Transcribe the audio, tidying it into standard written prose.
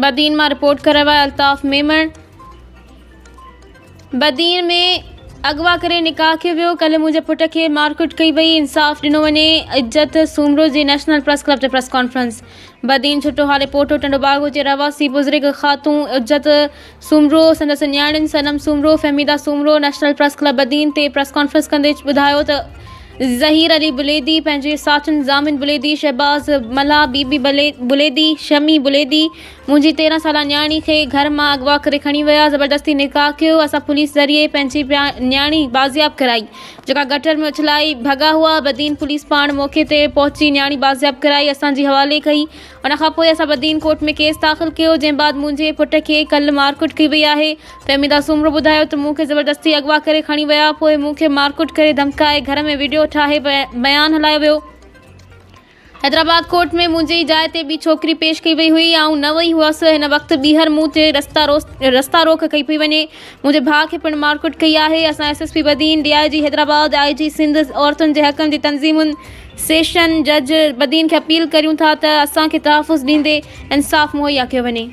बदीन में रिपोर्ट करवाया अल्ताफ़ मेमण। बदीन में अगवा करे निकाह कियो वियो। कल मुंहिंजे पुट खे मारकुट कई वई, इंसाफ़ ॾिनो वञे। इज्जत सूमरो जी नेशनल प्रेस क्लब ते प्रेस कॉन्फ्रेंस। बदीन छुट्टो हाले पोटो टंडोबागो जे रवासी बुज़ुर्ग ख़ातून इज्जत सूमरो, संदसि न्याणियुनि Sanam Soomro, Fahmida Soomro national press club Badin ते प्रेस कॉन्फ्रेंस कंदे ॿुधायो त ज़हीर अली बुलेदी पंहिंजे साथियुनि ज़ामिन बुलेदी, शहबाज़ मल्हा, बीबी बुलेदी, शमी बुलेदी मुंहिंजी 13 साला न्याणी खे घर मां अगवा करे खणी विया, ज़बरदस्ती निकाह कयो। असां पुलिस ज़रिए पंहिंजी न्याणी बाज़ियाब कराई, जेका गटर में उछलाई भॻा हुआ। बदीन पुलिस पाण मौक़े ते पहुची न्याणी बाज़ियाब कराई, असांजी हवाले कई। उन खां पोइ असां बदीन कोर्ट में केस दाख़िल कयो, जंहिं बाद मुंहिंजे पुट खे कल्ह मारकुट कई वई आहे। फहमीदा सूमरो ॿुधायो त मूंखे ज़बरदस्ती अगवा करे खणी विया, पोइ मूंखे मारकुट करे धमकाए घर में वीडियो ठाहे बयान हलायो वियो। हैदराबाद कोर्ट में मुंहिंजी जाइ ते ॿी छोकिरी पेश कई वई हुई, आऊं न वई हुअसि। हिन वक़्तु ॿीहर मूं ते रस्ता रोक कई पई वञे। मुंहिंजे भाउ खे पिणु मारकुट कई आहे। असां SSP Badin, DIG Hyderabad, IG Sindh, औरतुनि जे हक़नि जी तंज़ीमुनि, सेशन जज बदीन खे अपील करियूं था त असांखे तहफ़ुज़ ॾींदे इंसाफ़ मुहैया कयो वञे।